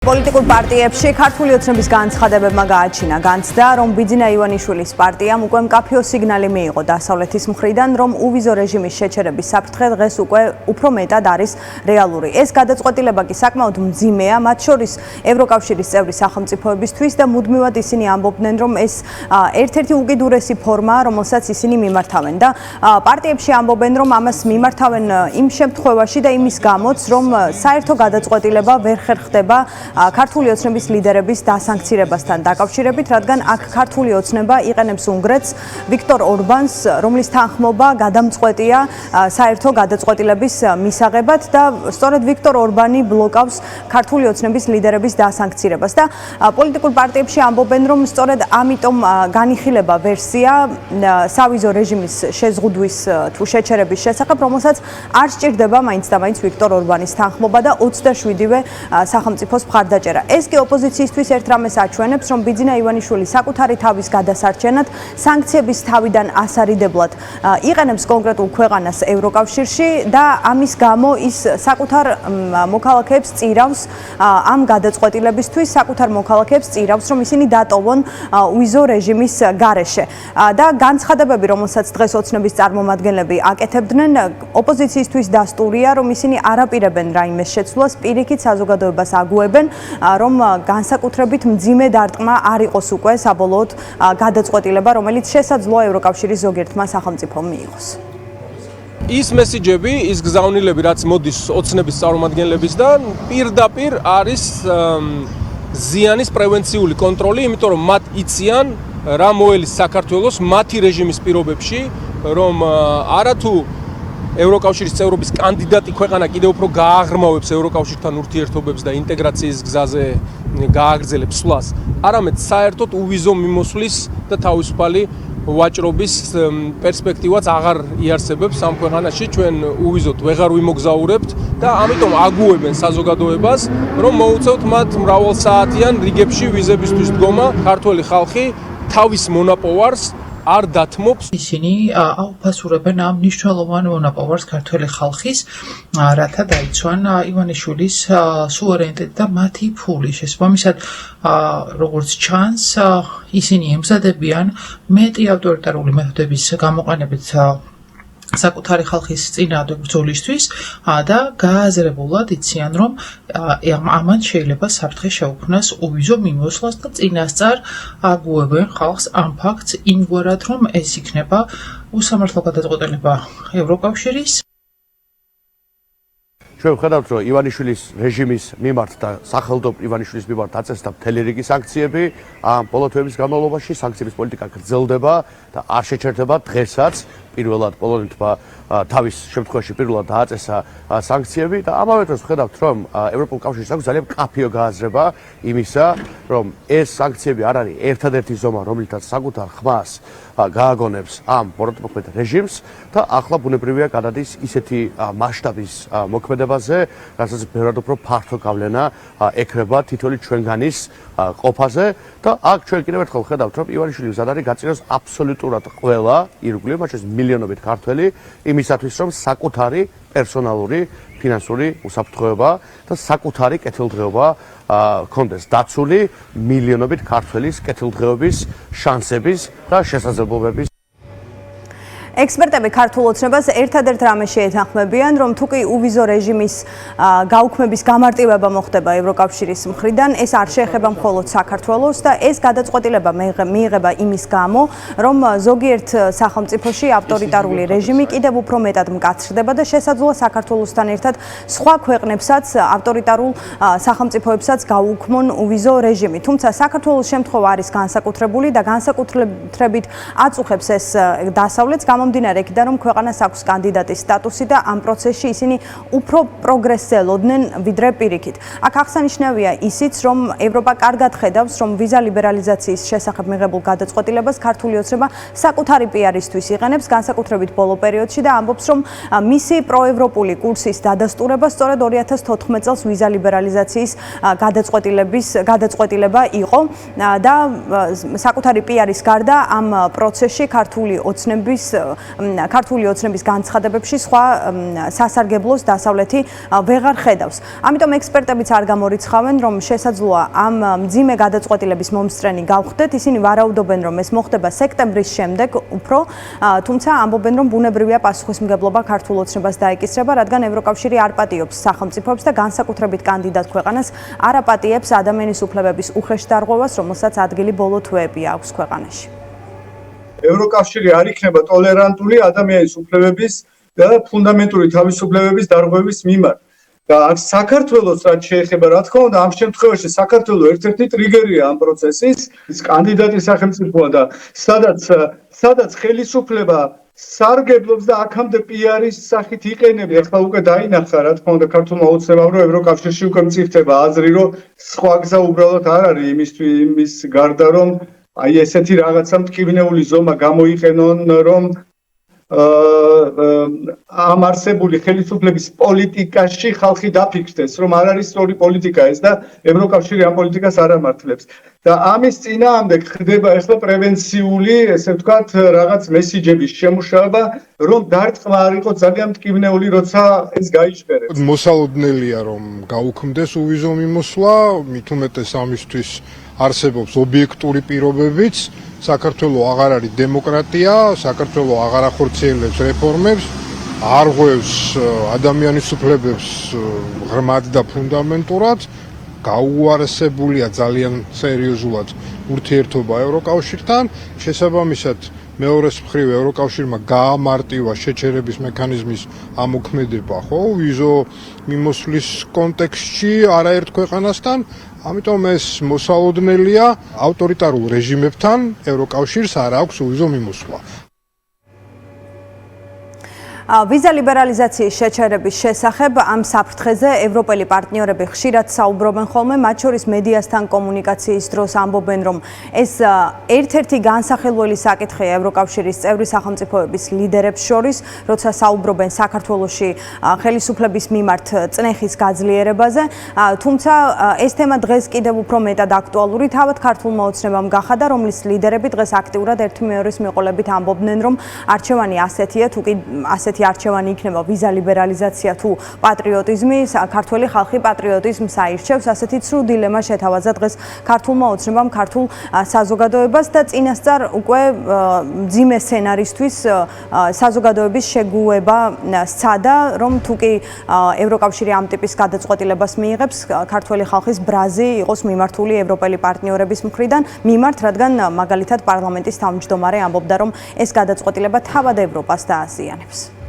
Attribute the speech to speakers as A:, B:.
A: პოლიტიკურ პარტიებში ქართული ოცნების განცხადებებმა გააჩინა განცდა, რომ ბიძინა ივანიშვილის პარტიამ უკვე მკაფიო სიგნალი მიიღო დასავლეთის მხრიდან, რომ უვიზო რეჟიმის შეჩერების საფრთხე დღეს უკვე უფრო მეტად არის რეალური. ეს გადაწყვეტილება კი საკმაოდ მძიმეა, მათ შორის ევროკავშირის წევრი სახელმწიფოებისთვის და მუდმივად ისინი ამბობდნენ, რომ ეს ერთ-ერთი უკიდურესი ფორმაა, რომელსაც ისინი მიმართავენ და პარტიებში ამბობენ, რომ ამას მიმართავენ იმ შემთხვევაში და იმის გამოც, რომ საერთო გადაწყვეტილება ვერ ხერხდება ქართული ოცნების ლიდერების დასანქცირებასთან დაკავშირებით, რადგან აქ ქართული ოცნება იყენებს უნგრეთს, ვიქტორ ორბანს, რომლის თანხმობა გადამწყვეტია საერთო გადაწყვეტილების მისაღებად და სწორედ ვიქტორ ორბანი ბლოკავს ქართული ოცნების ლიდერების დასანქცირებას და პოლიტიკურ პარტიებში ამბობენ, რომ სწორედ ამიტომ განიხილება ვერსია სავიზო რეჟიმის შეზღუდვის თუ შეჩერების შესახებ, რომელსაც არ სჭირდება მაინც და მაინც ვიქტორ ორბანის თანხმობა და 27-ვე სახელმწიფოს მხარდაჭერა. ეს კი ოპოზიციისთვის ერთ რამეს აჩვენებს, რომ ბიძინა ივანიშვილი საკუთარი თავის გადასარჩენად სანქციების თავიდან ასარიდებლად იყენებს კონკრეტულ ქვეყანას ევროკავშირში და ამის გამო ის საკუთარ მოქალაქეებს წირავს ამ გადაწყვეტილებისთვის, საკუთარ მოქალაქეებს წირავს, რომ ისინი დატოვონ უვიზო რეჟიმის გარეშე. და განცხადებები, რომელსაც დღეს ოცნების წარმომადგენლები აკეთებდნენ, ოპოზიციისთვის დასტურია, რომ ისინი არაპირებენ რაიმე შეცვლას, პირიქით საზოგადოებას აგუებენ, რომ განსაკუთრებით მძიმე დარტყმა არ იყოს უკვე საბოლოოდ გადაწყვეტილება, რომელიც შესაძლოა ევროკავშირის ზოგიერთმა სახელმწიფომ მიიღოს.
B: ის მესიჯები, ის გზავნილები, რაც მოდის ოცნების წარმომადგენლებისგან, პირდაპირ არის ზიანის პრევენციული კონტროლი, იმიტომ რომ მათ იციან რა მოელის საქართველოს მათი რეჟიმის პირობებში, რომ არათუ ევროკავშირის წევრობის კანდიდატი ქვეყანა კიდევ უფრო გააღრმავებს ევროკავშირთან ურთიერთობებს და ინტეგრაციის გზაზე გააგრძელებს სვლას, არამედ საერთოდ უვიზო მიმოსვლის და თავისუფალი ვაჭრობის პერსპექტივაც აღარ იარსებებს ამ ქვეყანაში. ჩვენ უვიზოთ ვეღარ ვიმოგზაურებთ და ამიტომ აგუებენ საზოგადოებას, რომ მოუწევთ მათ მრავალსაათიან რიგებში ვიზებისთვის დგომა. ქართველი ხალხი თავის მონაპოვარს არ დათმობს.
C: ისინი აუფასურებენ ამ მნიშვნელოვან მონაპოვარს ქართველი ხალხის, რათა დაიცვან ივანიშვილის სუვერენიტეტი და მათი ფული. შესაბამისად, როგორც ჩანს, ისინი ემზადებიან მეტი ავტორიტარული მეთოდების გამოყენებით საკუთარი ხალხის წინააღმდეგ ბრძოლისთვის და გააზრებულად იციან, რომ ამან შეიძლება საფრთხე შეუქმნას უვიზო მიმოსვლას და წინასწარ აგუებენ ხალხს ამ ფაქტს იმგვარად, რომ ეს იქნება უსამართლო გადაწყვეტილება ევროკავშირის.
D: ჩვენ ვხედავთ, რომ ივანიშვილის რეჟიმის მიმართ და სახელმწიფო ივანიშვილის მიმართ აწესდა მთელი რიგი სანქციები. ამ ბოლო თვეების განმავლობაში სანქციების პოლიტიკა გრძელდება და არ შეჩერდება დღესაც. პირველად პოლონეთმა თავის შემთხვევაში პირველად დააწესა სანქციები და ამავე დროს ვხედავთ, რომ ევროპულ კავშირს აქვს ძალიან მკაფიო გააზრება იმისა, რომ ეს სანქციები არ არის ერთადერთი ზომა, რომლითაც საკუთარ ხმას გააგონებს ამ ბოროტმოქმედ რეჟიმს და ახლა ბუნებრივია გადადის ისეთი მასშტაბის მოქმედებაზე, რასაც ბევრად უფრო ფართო გავლენა ექნება თითოეული ჩვენგანის ყოფაზე და აქ ჩვენ კიდევ ერთხელ ვხედავთ, რომ ივანიშვილი მზად არის გაწიროს აბსოლუტურად ყველა ირგვლივ, მათ შორის მილიონობით ქართველი იმისათვის, რომ საკუთარი პერსონალური ფინანსური უსაფრთხოება და საკუთარი კეთილდღეობა კონდეს დაცული მილიონობით ქართველის კეთილდღეობის შანსების და შესაძლებლობების.
A: ექსპერტები ქართულ ოცნებას ერთადერთ რამეს შეეთანხმებიან, რომ თუ კი უვიზო რეჟიმის გაუქმების გამარტივება მოხდება ევროკავშირის მხრიდან, ეს არ შეეხება მხოლოდ საქართველოს და ეს გადაწყვეტილება მიიღება იმის გამო, რომ ზოგიერთ სახელმწიფოში ავტორიტარული რეჟიმი კიდევ უფრო მეტად მკაცრდება და შესაძლოა საქართველოსთან ერთად სხვა ქვეყნებსაც, ავტორიტარულ სახელმწიფოებსაც გაუქმონ უვიზო რეჟიმი. თუმცა საქართველოს შემთხვევა არის განსაკუთრებული და განსაკუთრებით აწუხებს ეს დასავლეთს გამომდინარე იქიდან, რომ ქვეყანას აქვს კანდიდატის სტატუსი და ამ პროცესში ისინი უფრო პროგრესს ელოდნენ ვიდრე პირიქით. აქ აღსანიშნავია ისიც, რომ ევროპა კარგად ხედავს, რომ ვიზა ლიბერალიზაციის შესახებ მიღებულ გადაწყვეტილებას ქართული ოცნება საკუთარი პიარისთვის იყენებს, განსაკუთრებით ბოლო პერიოდში და ამბობს, რომ მისი პროევროპული კურსის დადასტურება სწორედ 2014 წელს ვიზა ლიბერალიზაციის გადაწყვეტილება იყო და საკუთარი პიარის გარდა ამ პროცესში ქართული ოცნების ქართული ოცნების განცხადებებში სხვა სასარგებლოს დასავლეთი ვეღარ ხედავს. ამიტომ ექსპერტებიც არ გამორიცხავენ, რომ შესაძლოა ამ მძიმე გადაწყვეტილების მომსწრენი გავხდეთ. ისინი ვარაუდობენ, რომ ეს მოხდება სექტემბრის შემდეგ უფრო, თუმცა ამბობენ, რომ ბუნებრივია პასუხისმგებლობა ქართულ ოცნებას დაეკისრება, რადგან ევროკავშირი არ პატიობს სახელმწიფოებს და განსაკუთრებით კანდიდატ ქვეყანას არ აპატიებს ადამიანის უფლებების უხეშ დარღვევას, რომელსაც ადგილი ბოლო თვეები აქვს ქვეყანაში.
E: ევროკავშირი არ იქნება ტოლერანტული ადამიანის უფლებების და ფუნდამენტური თავისუფლებების დარღვევის მიმართ. და საქართველოს რაც შეეხება, რა თქმა უნდა, ამ შემთხვევაში საქართველოს ერთ-ერთი ტრიგერია ამ პროცესის, კანდიდატი სახელმწიფოა და სადაც ხელისუფლება სარგებლობს და აქამდე პიარის სახით იყენებს. ახლა უკვე დაინახა, რა თქმა უნდა, ქართულმა ოცნებამ, რომ ევროკავშირში უკვე მწიფდება აზრი, რომ სხვა გზა უბრალოდ არ არის იმის გარდა, რომ აი ესეთი რაღაცა მტკივნეული ზომა გამოიყენონ, რომ ამ არსებული ხელისუფლების პოლიტიკაში ხალხი დაფიქრდეს, რომ არ არის სწორი პოლიტიკა ეს და ევროკავშირი ამ პოლიტიკას არ ამართლებს. და ამის წინააღმდეგ ხდება ახლა პრევენციული, ესე ვთქვათ, რაღაც მესიჯების შემუშავება, რომ დარტყმა არ იყოს ძალიან მტკივნეული, როცა ეს გაიჟღერებს.
F: მოსალოდნელია, რომ გაუქმდეს უვიზო მიმოსვლა, მით უმეტეს ამისთვის არსებობს ობიექტური პირობებიც. საქართველოს აღარ არის დემოკრატია, საქართველოს აღარ ახორციელებს რეფორმებს, არ ღვევს ადამიანის უფლებებს ღრმად და ფუნდამენტურად, გაუარესებულია ძალიან სერიოზულად ურთიერთობა ევროკავშირთან. შესაბამისად, მეორეს მხრივ ევროკავშირმა გაამარტივა შეჩერების მექანიზმის ამოქმედება, ხო, ვიზო მიმოსვლის კონტექსტში არაერთ ქვეყანასთან. ამიტომ ეს მოსალოდნელია, ავტორიტარულ რეჟიმებთან ევროკავშირს არ აქვს უვიზო მიმოსვლა.
A: ვიზა ლიბერალიზაციის შეჩერების შესახებ ამ საფრთხეზე ევროპელი პარტნიორები ხშირად საუბრობენ ხოლმე, მათ შორის მედიასთან კომუნიკაციის დროს ამბობენ, რომ ეს ერთ-ერთი განსახილველი საკითხია ევროკავშირის წევრი სახელმწიფოების ლიდერებს შორის, როცა საუბრობენ საქართველოში ხელისუფლების მიმართ წნეხის გაძლიერებაზე. თუმცა ეს თემა დღეს კიდევ უფრო მეტად აქტუალური თავად ქართულმა ოცნებამ გახადა, რომლის ლიდერები დღეს აქტიურად ერთი მეორის მიყოლებით ამბობდნენ, რომ არჩევანი ასეთია, თუ კი ასეთი არჩევანი იქნება ვიზა ლიბერალიზაცია თუ პატრიოტიზმი, ქართველი ხალხი პატრიოტიზმს აირჩევს. ასეთი ცრუ დილემა შეთავაზა დღეს ქართულმა ოცნებამ ქართულ საზოგადოებას და წინასწარ უკვე მძიმე სცენარისთვის საზოგადოების შეგუება სცადა, რომ თუ კი ევროკავშირი ამ ტიპის გადაწყვეტილებას მიიღებს, ქართველი ხალხის ბრაზი იყოს მიმართული ევროპელი პარტნიორების მხრიდან მიმართ, რადგან მაგალითად პარლამენტის თავმჯდომარე ამბობდა, რომ ეს გადაწყვეტილება თავად ევროპას დააზიანებს.